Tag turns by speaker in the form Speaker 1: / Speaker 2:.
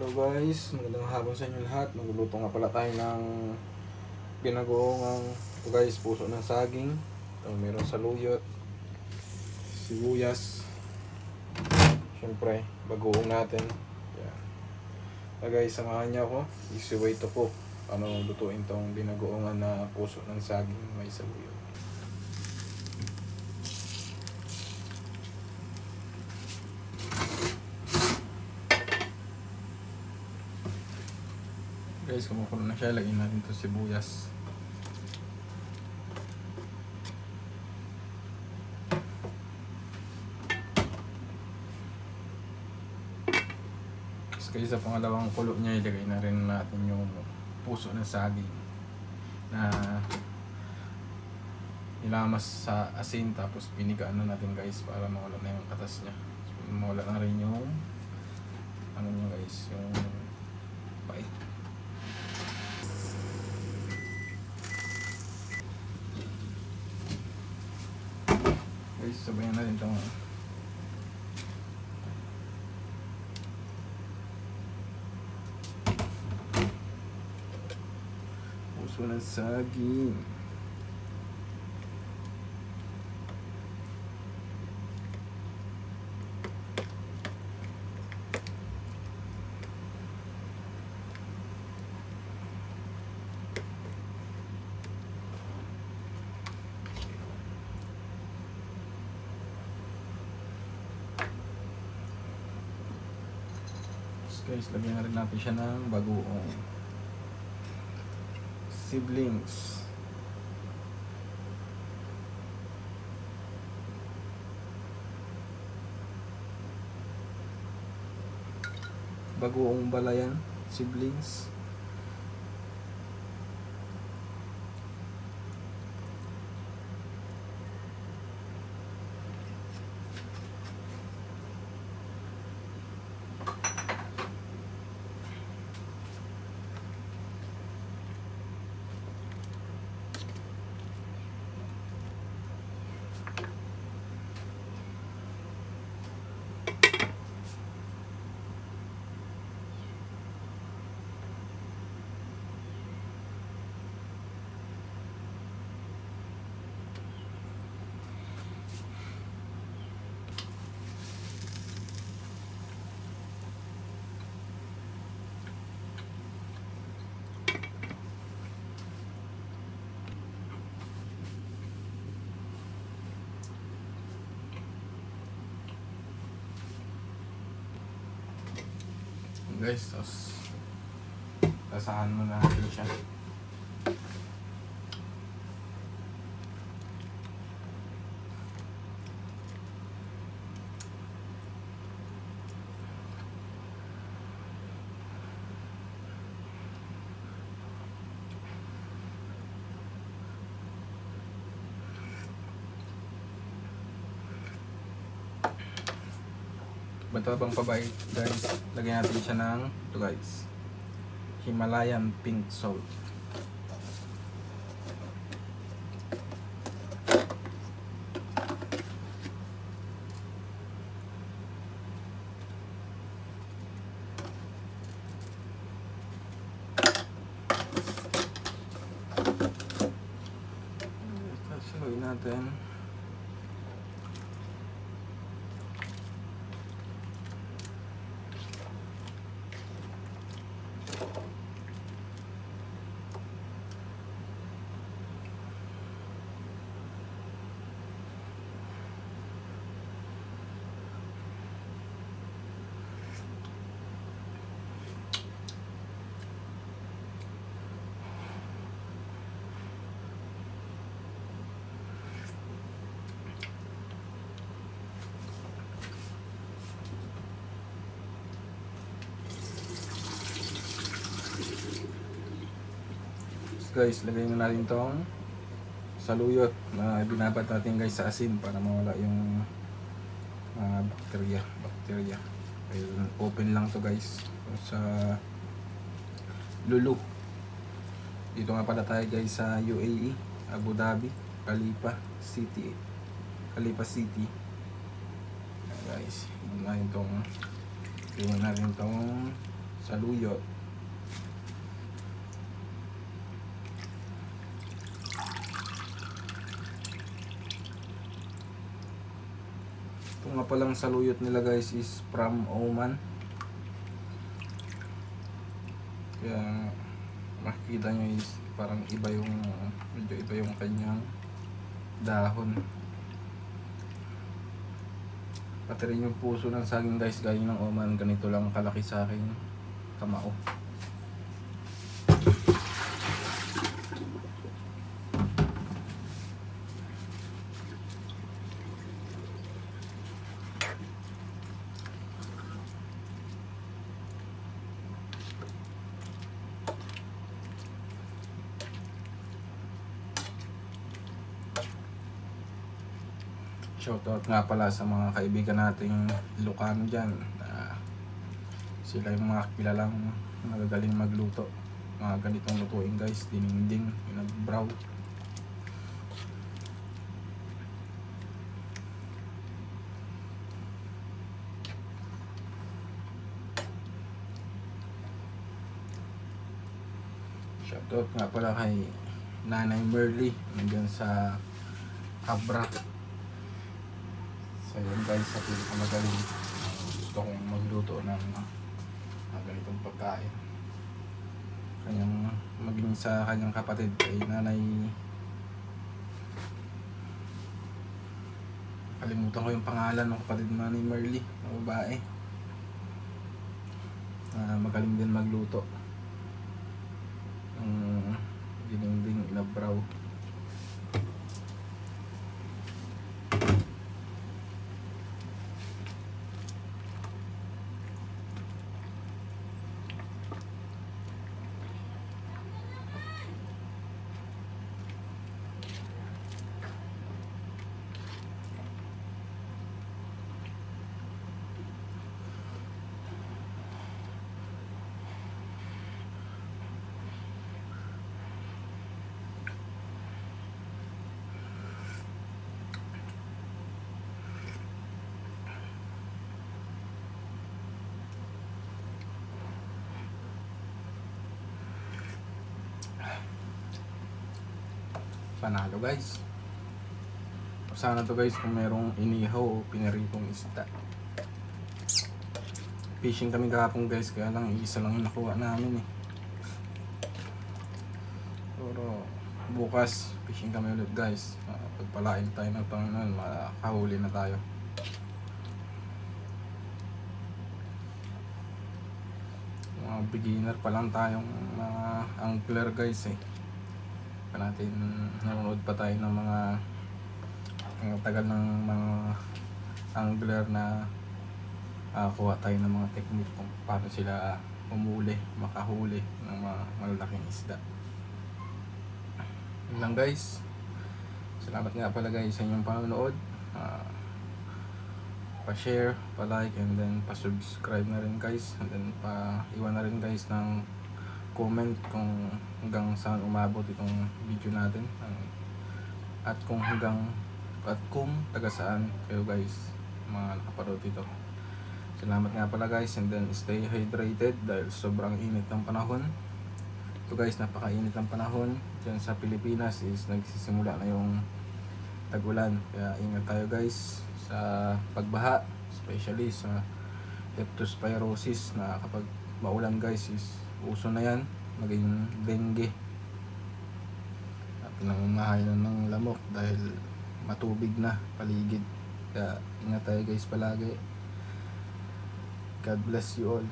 Speaker 1: Hello guys, magandang hapon sa inyo lahat. Magluluto nga pala tayo ng pinagoong ito guys, puso ng saging. Ito, meron saluyot, sibuyas, syempre bagoong natin. Yan. Guys, samahan niyo ako. Easy way to po paano lutuin tong binagoongan na puso ng saging may saluyot. Guys, kumukulo na siya. Lagyan natin ito sibuyas. Kaya sa pangalawang kulo niya, ilagay na rin natin yung puso ng saging na nilamas sa asin, tapos pinigaan na natin guys para mawala na yung katas niya. So, mawala na rin yung ano niya guys, yung pait. Guys, sabayan natin itong puso ng saging. Guys, lagyan na rin natin siya ng bagoong siblings. Bagoong balayan, siblings. Guys, tapos tasahan mo natin siya. Matabang pabay guys, lagyan natin siya ng ito guys, Himalayan pink salt. Saluin natin. Guys, lagay na natin tong saluyot na binabat natin guys sa asin para mawala yung bakterya. Ayun, open lang to guys sa Lulu. Dito nga pala tayo guys sa UAE, Abu Dhabi, Khalifa City. Ayan, guys, tingnan natin tong saluyot. Ito nga palang saluyot nila guys is from Oman. Kaya makikita nyo is parang iba yung medyo iba yung kanyang dahon. Pati rin yung puso ng saging guys galing ng Oman, ganito lang kalaki sa akin kamao. Shoutout nga pala sa mga kaibigan nating Ilocano dyan. Sila yung mga kilalang magagaling magluto. Mga ganitong lutuin guys, dininding, inabraw. Shoutout nga pala kay Nanay Merly, nandiyan sa Abra. So yun guys, sa pinakamagaling gusto kong magluto ng ganitong pagkain. Kanyang maging sa kanyang kapatid kay Nanay, kalimutan ko yung pangalan ng kapatid ni Nanay Merly na babae. Magaling din magluto ng dininding inabraw. Panalo guys. Sana to guys kung merong inihaw o pinaritong isda. Fishing kami kahapon guys, kaya lang isa lang yung nakuha namin eh. Pero bukas fishing kami ulit guys. Pagpalain tayo ng Panginoon, makahuli na tayo. Mga beginner pa lang tayong mga angler guys eh. Pa natin nanonood pa tayo ng mga ang tagal ng mga angler na kuha tayo ng mga technique kung paano sila umuli, makahuli ng mga malalaking isda. Yun lang guys. Salamat nga pala guys sa inyong panonood. Pa-share, pa-like, and then pa-subscribe na rin guys, and then pa-iwan na rin guys ng comment kung hanggang saan umabot itong video natin, at kung taga saan kayo guys mga nakapanood dito. Salamat nga pala guys, and then stay hydrated dahil sobrang init ng panahon. Ito guys, napakainit ng panahon dyan sa Pilipinas, is nagsisimula na yung tag-ulan, kaya ingat tayo guys sa pagbaha, especially sa leptospirosis na kapag maulan guys is uso na yan, maging dengue at pinangmahalan ng lamok dahil matubig na paligid. Kaya ingat tayo guys palagi. God bless you all.